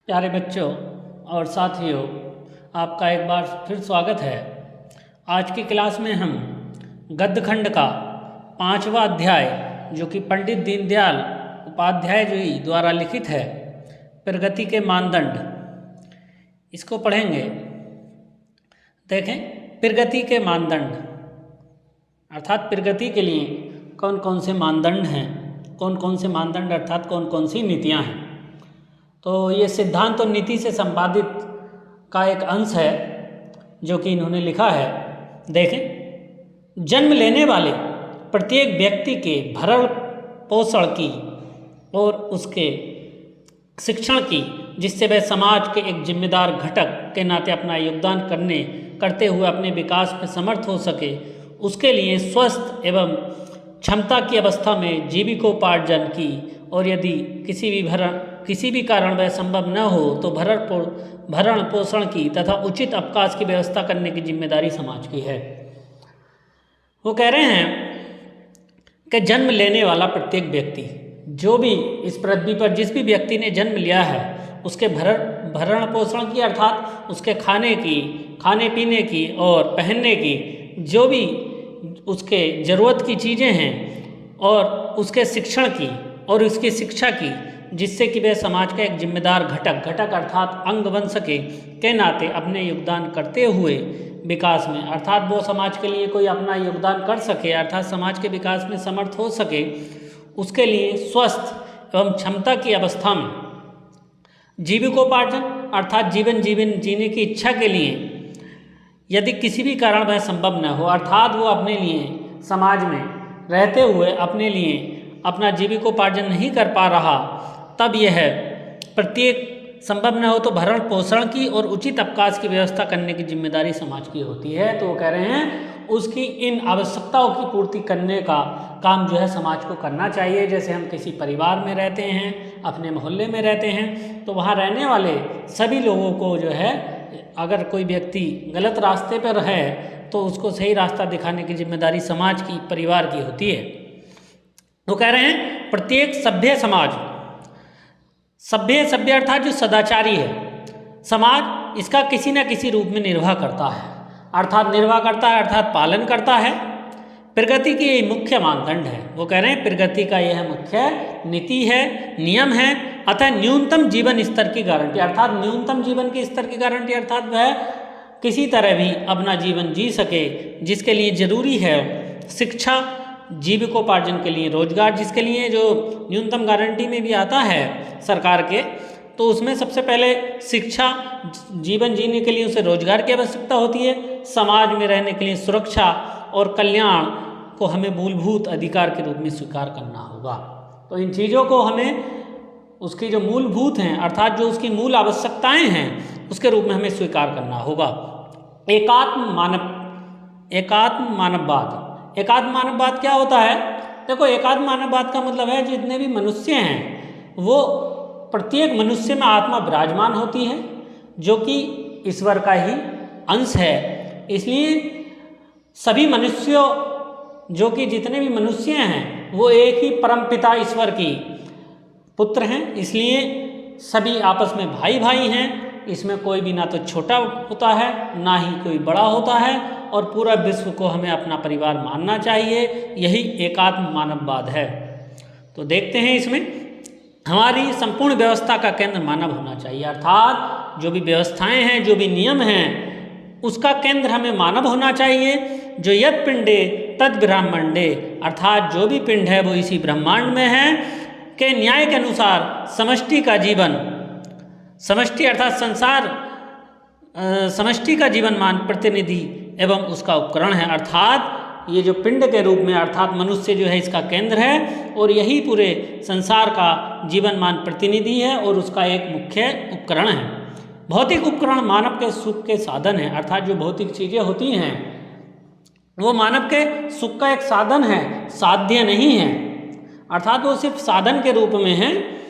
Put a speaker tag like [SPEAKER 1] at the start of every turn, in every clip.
[SPEAKER 1] प्यारे बच्चों और साथियों, आपका एक बार फिर स्वागत है। आज की क्लास में हम गद्य खंड का 5वां अध्याय, जो कि पंडित दीनदयाल उपाध्याय जी द्वारा लिखित है, प्रगति के मानदंड, इसको पढ़ेंगे। देखें, प्रगति के मानदंड अर्थात प्रगति के लिए कौन कौन से मानदंड हैं, कौन कौन से मानदंड अर्थात कौन कौन सी नीतियाँ हैं। तो ये सिद्धांत और नीति से संपादित का एक अंश है जो कि इन्होंने लिखा है। देखें, जन्म लेने वाले प्रत्येक व्यक्ति के भरण पोषण की और उसके शिक्षण की, जिससे वह समाज के एक जिम्मेदार घटक के नाते अपना योगदान करते हुए अपने विकास में समर्थ हो सके, उसके लिए स्वस्थ एवं क्षमता की अवस्था में जीविकोपार्जन की, और यदि किसी भी कारण वह संभव न हो तो भरण पोषण की तथा उचित अवकाश की व्यवस्था करने की जिम्मेदारी समाज की है। वो कह रहे हैं कि जन्म लेने वाला प्रत्येक व्यक्ति, जो भी इस पृथ्वी पर जिस भी व्यक्ति ने जन्म लिया है, उसके भरण पोषण की अर्थात उसके खाने पीने की और पहनने की, जो भी उसके ज़रूरत की चीज़ें हैं, और उसके शिक्षण की और उसकी शिक्षा की, जिससे कि वह समाज का एक जिम्मेदार घटक अर्थात अंग बन सके, के नाते अपने योगदान करते हुए विकास में, अर्थात वो समाज के लिए कोई अपना योगदान कर सके, अर्थात समाज के विकास में समर्थ हो सके, उसके लिए स्वस्थ एवं क्षमता की अवस्था में जीविकोपार्जन अर्थात जीवन जीने की इच्छा के लिए, यदि किसी भी कारण वह संभव न हो, अर्थात वो अपने लिए समाज में रहते हुए अपने लिए अपना जीविकोपार्जन नहीं कर पा रहा, तब यह प्रत्येक संभव न हो तो भरण पोषण की और उचित अवकाश की व्यवस्था करने की जिम्मेदारी समाज की होती है। तो वो कह रहे हैं उसकी इन आवश्यकताओं की पूर्ति करने का काम जो है समाज को करना चाहिए। जैसे हम किसी परिवार में रहते हैं, अपने मोहल्ले में रहते हैं, तो वहाँ रहने वाले सभी लोगों को जो है, अगर कोई व्यक्ति गलत रास्ते पर है तो उसको सही रास्ता दिखाने की जिम्मेदारी समाज की, परिवार की होती है। वो कह रहे हैं प्रत्येक सभ्य अर्थात जो सदाचारी है समाज, इसका किसी न किसी रूप में निर्वाह करता है, अर्थात पालन करता है। प्रगति के ये मुख्य मानदंड है। वो कह रहे हैं प्रगति का यह मुख्य नीति है, नियम है, अतः न्यूनतम जीवन स्तर की गारंटी, अर्थात न्यूनतम जीवन के स्तर की गारंटी, अर्थात वह किसी तरह भी अपना जीवन जी सके, जिसके लिए जरूरी है शिक्षा, जीविकोपार्जन के लिए रोजगार, जिसके लिए जो न्यूनतम गारंटी में भी आता है सरकार के, तो उसमें सबसे पहले शिक्षा, जीवन जीने के लिए उसे रोजगार की आवश्यकता होती है। समाज में रहने के लिए सुरक्षा और कल्याण को हमें मूलभूत अधिकार के रूप में स्वीकार करना होगा। तो इन चीज़ों को हमें उसकी जो मूलभूत हैं, अर्थात जो उसकी मूल आवश्यकताएं हैं, उसके रूप में हमें स्वीकार करना होगा। एकात्म मानववाद क्या होता है? देखो, एकात्म मानववाद का मतलब है जितने भी मनुष्य हैं, वो प्रत्येक मनुष्य में आत्मा विराजमान होती है, जो कि ईश्वर का ही अंश है। इसलिए सभी मनुष्यों, जो कि जितने भी मनुष्य हैं, वो एक ही परमपिता ईश्वर की पुत्र हैं। इसलिए सभी आपस में भाई भाई हैं। इसमें कोई भी ना तो छोटा होता है, ना ही कोई बड़ा होता है, और पूरा विश्व को हमें अपना परिवार मानना चाहिए। यही एकात्म मानववाद है। तो देखते हैं, इसमें हमारी संपूर्ण व्यवस्था का केंद्र मानव होना चाहिए, अर्थात जो भी व्यवस्थाएं हैं, जो भी नियम हैं, उसका केंद्र हमें मानव होना चाहिए। जो यद पिंडे तद ब्रह्मांडे, अर्थात जो भी पिंड है वो इसी ब्रह्मांड में है, के न्याय के अनुसार समष्टि का जीवन, समष्टि अर्थात संसार, समष्टि का जीवन मान प्रतिनिधि एवं उसका उपकरण है। अर्थात ये जो पिंड के रूप में, अर्थात मनुष्य जो है इसका केंद्र है, और यही पूरे संसार का जीवनमान प्रतिनिधि है और उसका एक मुख्य उपकरण है। भौतिक उपकरण मानव के सुख के साधन है, अर्थात जो भौतिक चीज़ें होती हैं वो मानव के सुख का एक साधन है, साध्य नहीं है। अर्थात वो सिर्फ साधन के रूप में है,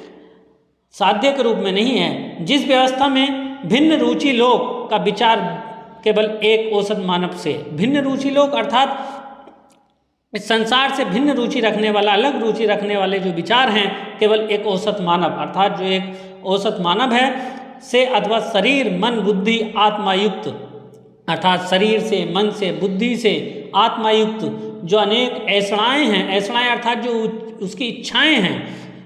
[SPEAKER 1] साध्य के रूप में नहीं है। जिस व्यवस्था में भिन्न रुचि लोग का विचार केवल एक औसत मानव से, भिन्न रुचि लोग अर्थात इस संसार से भिन्न रुचि रखने वाला, अलग रुचि रखने वाले जो विचार हैं, केवल एक औसत मानव, अर्थात जो एक औसत मानव है से अथवा शरीर मन बुद्धि आत्मा युक्त, अर्थात शरीर से मन से बुद्धि से आत्मा युक्त जो अनेक ऐषणाएँ हैं, ऐषणाएँ अर्थात जो उसकी इच्छाएँ हैं,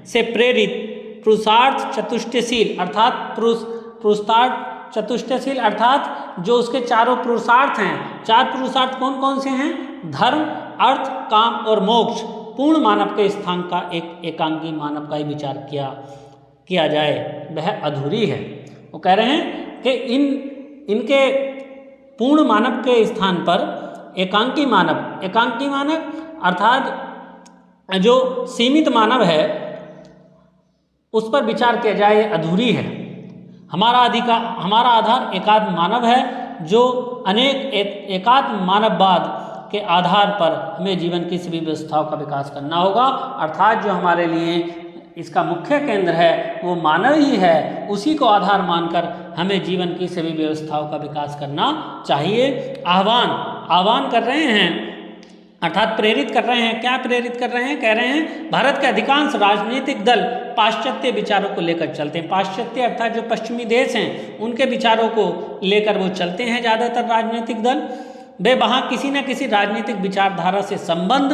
[SPEAKER 1] से प्रेरित पुरुषार्थ चतुष्टयशील अर्थात पुरुषार्थ चतुष्टयशील अर्थात जो उसके चारों पुरुषार्थ हैं, चार पुरुषार्थ कौन कौन से हैं? धर्म, अर्थ, काम और मोक्ष। पूर्ण मानव के स्थान का एक एकांगी मानव का ही विचार किया जाए वह अधूरी है। वो कह रहे हैं कि इनके पूर्ण मानव के स्थान पर एकांकी मानव अर्थात जो सीमित मानव है उस पर विचार किया जाए अधूरी है। हमारा आधार एकात्म मानव है जो अनेक एकात्म मानववाद के आधार पर हमें जीवन की सभी व्यवस्थाओं का विकास करना होगा, अर्थात जो हमारे लिए इसका मुख्य केंद्र है वो मानव ही है, उसी को आधार मानकर हमें जीवन की सभी व्यवस्थाओं का विकास करना चाहिए। आह्वान कर रहे हैं अर्थात प्रेरित कर रहे हैं। क्या प्रेरित कर रहे हैं? कह रहे हैं भारत के अधिकांश राजनीतिक दल पाश्चात्य विचारों को लेकर चलते हैं। पाश्चात्य अर्थात जो पश्चिमी देश हैं उनके विचारों को लेकर वो चलते हैं ज़्यादातर राजनीतिक दल। वे वहाँ किसी न किसी राजनीतिक विचारधारा से संबंध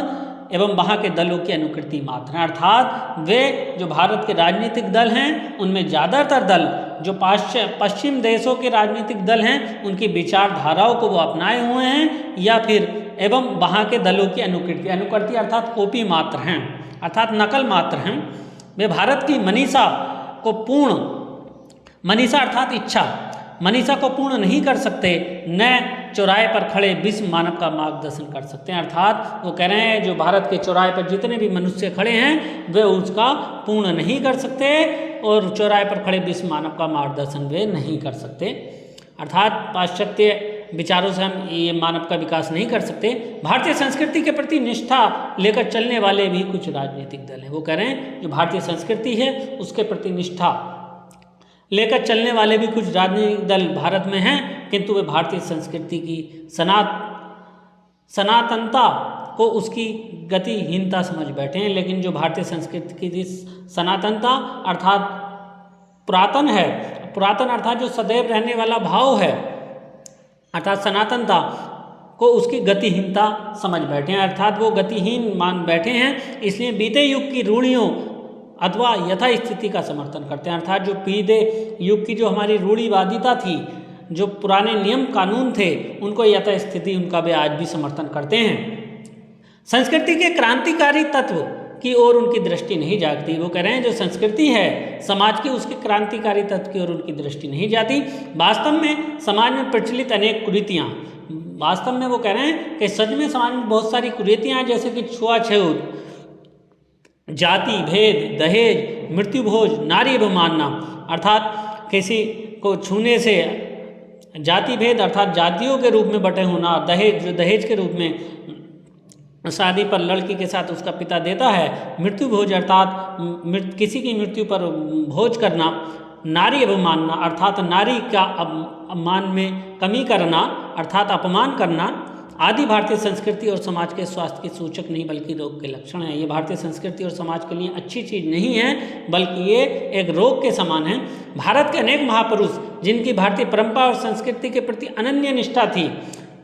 [SPEAKER 1] एवं वहाँ के दलों की अनुकृति मात्र हैं, अर्थात वे जो भारत के राजनीतिक दल हैं उनमें ज़्यादातर दल जो पश्चिम देशों के राजनीतिक दल हैं उनकी विचारधाराओं को वो अपनाए हुए हैं या फिर एवं वहाँ के दलों की अनुकृति अर्थात कॉपी मात्र हैं, अर्थात नकल मात्र हैं। वे भारत की मनीषा अर्थात इच्छा मनीषा को पूर्ण नहीं कर सकते, न चौराहे पर खड़े विश्व मानव का मार्गदर्शन कर सकते हैं। अर्थात वो कह रहे हैं जो भारत के चौराहे पर जितने भी मनुष्य खड़े हैं वे उसका पूर्ण नहीं कर सकते और चौराहे पर खड़े विश्व मानव का मार्गदर्शन वे नहीं कर सकते। अर्थात पाश्चात्य विचारों से हम ये मानव का विकास नहीं कर सकते। भारतीय संस्कृति के प्रति निष्ठा लेकर चलने वाले भी कुछ राजनीतिक दल हैं। वो कह रहे हैं जो भारतीय संस्कृति है उसके प्रति निष्ठा लेकर चलने वाले भी कुछ राजनीतिक दल भारत में हैं, किंतु वे भारतीय संस्कृति की सनातनता को उसकी गतिहीनता समझ बैठे हैं। लेकिन जो भारतीय संस्कृति की सनातनता अर्थात पुरातन है, पुरातन अर्थात जो सदैव रहने वाला भाव है अर्थात सनातनता को उसकी गतिहीनता समझ बैठे हैं, अर्थात वो गतिहीन मान बैठे हैं। इसलिए बीते युग की रूढ़ियों अथवा यथा स्थिति का समर्थन करते हैं, अर्थात जो बीते युग की जो हमारी रूढ़िवादिता थी, जो पुराने नियम कानून थे उनको यथा स्थिति उनका वे आज भी समर्थन करते हैं। संस्कृति के क्रांतिकारी तत्व की ओर उनकी दृष्टि नहीं जागती। वो कह रहे हैं जो संस्कृति है समाज की उसके क्रांतिकारी तत्व की ओर उनकी दृष्टि नहीं जाती। वास्तव में समाज में प्रचलित अनेक कुरीतियाँ, वास्तव में वो कह रहे हैं कि सच में समाज में बहुत सारी कुरीतियाँ हैं, जैसे कि छुआछूत, जाति भेद, दहेज, मृत्युभोज, नारी अवमानना अर्थात किसी को छूने से, जाति भेद अर्थात जातियों के रूप में बटे होना, दहेज के रूप में शादी पर लड़की के साथ उसका पिता देता है, मृत्युभोज अर्थात किसी की मृत्यु पर भोज करना, नारी अवमानना अर्थात नारी का अपमान में कमी करना अर्थात अपमान करना आदि भारतीय संस्कृति और समाज के स्वास्थ्य के सूचक नहीं बल्कि रोग के लक्षण हैं। ये भारतीय संस्कृति और समाज के लिए अच्छी चीज़ नहीं है बल्कि ये एक रोग के समान है। भारत के अनेक महापुरुष जिनकी भारतीय परंपरा और संस्कृति के प्रति अनन्य निष्ठा थी,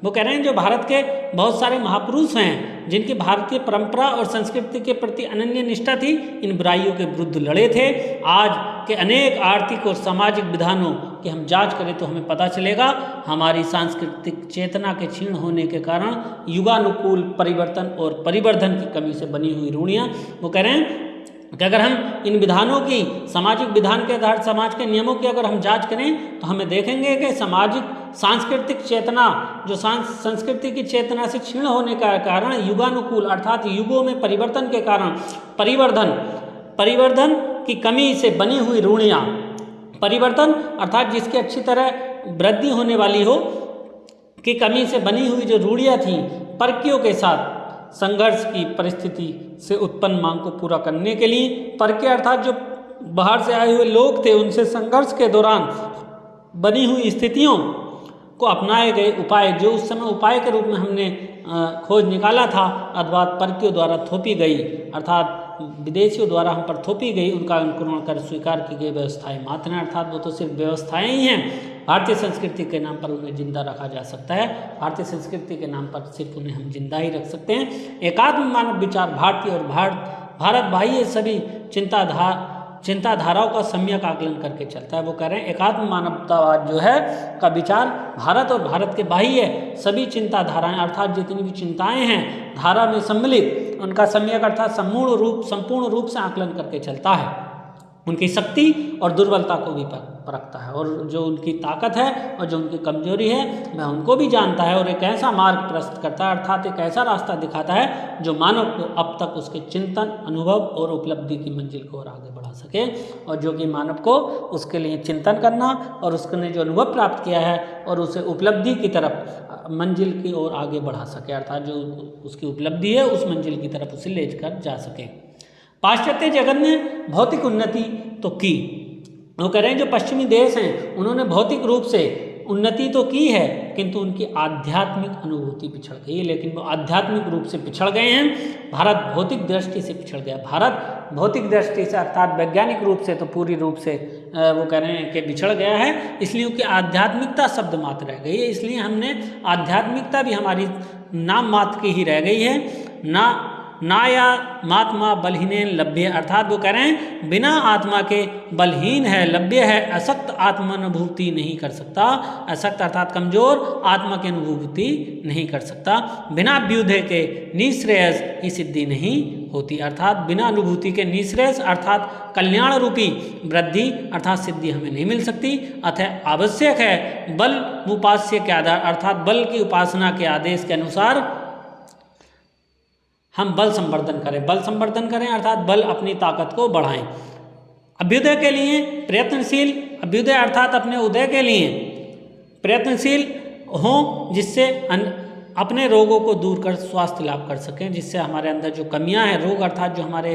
[SPEAKER 1] वो कह रहे हैं जो भारत के बहुत सारे महापुरुष हैं जिनकी भारतीय परंपरा और संस्कृति के प्रति अनन्य निष्ठा थी, इन बुराइयों के विरुद्ध लड़े थे। आज के अनेक आर्थिक और सामाजिक विधानों की हम जांच करें तो हमें पता चलेगा हमारी सांस्कृतिक चेतना के क्षीण होने के कारण युगानुकूल परिवर्तन और परिवर्धन की कमी से बनी हुई रूढ़ियाँ। वो कह रहे हैं कि अगर हम इन विधानों की सामाजिक विधान के आधार समाज के नियमों की अगर हम जांच करें तो हमें देखेंगे कि सामाजिक सांस्कृतिक चेतना जो संस्कृति की चेतना से क्षीण होने का कारण युगानुकूल अर्थात युगों में परिवर्तन के कारण परिवर्धन की कमी से बनी हुई रूढ़ियाँ, परिवर्तन अर्थात जिसकी अच्छी तरह वृद्धि होने वाली हो की कमी से बनी हुई जो रूढ़ियाँ थीं, परकियों के साथ संघर्ष की परिस्थिति से उत्पन्न मांग को पूरा करने के लिए परके अर्थात जो बाहर से आए हुए लोग थे उनसे संघर्ष के दौरान बनी हुई स्थितियों को अपनाए गए उपाय जो उस समय उपाय के रूप में हमने खोज निकाला था अथवा परकियों द्वारा थोपी गई अर्थात विदेशियों द्वारा हम पर थोपी गई उनका अनुकरण कर स्वीकार की गई व्यवस्थाएं मात्र हैं, अर्थात वो तो सिर्फ व्यवस्थाएं ही हैं। भारतीय संस्कृति के नाम पर उन्हें जिंदा रखा जा सकता है, भारतीय संस्कृति के नाम पर सिर्फ उन्हें हम जिंदा ही रख सकते हैं। एकात्म मानव विचार भारतीय और भारत बाह्य सभी चिंताधाराओं का सम्यक आकलन करके चलता है। वो कह रहे हैं एकात्म मानवतावाद जो है का विचार भारत और भारत के बाह्य सभी चिंताधाराएं अर्थात जितनी भी चिंताएं हैं धारा में सम्मिलित उनका सम्यक अर्थात संपूर्ण रूप से आकलन करके चलता है। उनकी शक्ति और दुर्बलता को भी परखता है और जो उनकी ताकत है और जो उनकी कमजोरी है वह उनको भी जानता है और एक ऐसा मार्ग प्रस्तुत करता है अर्थात एक ऐसा रास्ता दिखाता है जो मानव को अब तक उसके चिंतन, अनुभव और उपलब्धि की मंजिल को और आगे बढ़ा सके और जो कि मानव को उसके लिए चिंतन करना और उसने जो अनुभव प्राप्त किया है और उसे उपलब्धि की तरफ मंजिल की ओर आगे बढ़ा सके अर्थात जो उसकी उपलब्धि है उस मंजिल की तरफ उसे ले कर जा सके। पाश्चात्य जगत ने भौतिक उन्नति तो की, वो कह रहे हैं जो पश्चिमी देश हैं उन्होंने भौतिक रूप से उन्नति तो की है किंतु उनकी आध्यात्मिक अनुभूति पिछड़ गई है, लेकिन वो आध्यात्मिक रूप से पिछड़ गए हैं। भारत भौतिक दृष्टि से पिछड़ गया, भारत भौतिक दृष्टि से अर्थात वैज्ञानिक रूप से तो पूरी रूप से वो कह रहे हैं कि बिछड़ गया है, इसलिए उनकी आध्यात्मिकता शब्द मात्र रह गई है। इसलिए हमने आध्यात्मिकता भी हमारी नाम मात्र की ही रह गई है। ना या मात्मा बलहीन लभ्य अर्थात वो कह रहे हैं बिना आत्मा के बलहीन है, लभ्य है, अशक्त आत्मानुभूति नहीं कर सकता। अशक्त अर्थात कमजोर आत्मा की अनुभूति नहीं कर सकता। बिना व्युदय के निःश्रेयस की सिद्धि नहीं होती अर्थात बिना अनुभूति के निःश्रेयस अर्थात कल्याण रूपी वृद्धि अर्थात सिद्धि हमें नहीं मिल सकती। अतः आवश्यक है बल उपास्य के आधार अर्थात बल की उपासना के आदेश के अनुसार हम बल संवर्धन करें अर्थात बल अपनी ताकत को बढ़ाएं। अभ्युदय के लिए प्रयत्नशील, अभ्युदय अर्थात अपने उदय के लिए प्रयत्नशील हों जिससे अपने रोगों को दूर कर स्वास्थ्य लाभ कर सकें, जिससे हमारे अंदर जो कमियां हैं, रोग अर्थात जो हमारे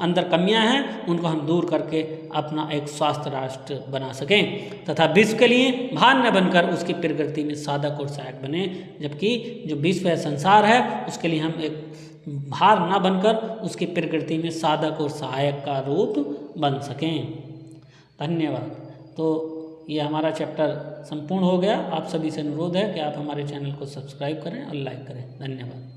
[SPEAKER 1] अंदर कमियां हैं उनको हम दूर करके अपना एक स्वास्थ्य राष्ट्र बना सकें तथा विश्व के लिए भार न बनकर उसकी प्रगति में साधक और सहायक बने। जबकि जो विश्व है, संसार है, उसके लिए हम एक भार न बनकर उसकी प्रकृति में साधक और सहायक का रूप बन सकें। धन्यवाद। तो ये हमारा चैप्टर संपूर्ण हो गया। आप सभी से अनुरोध है कि आप हमारे चैनल को सब्सक्राइब करें और लाइक करें। धन्यवाद।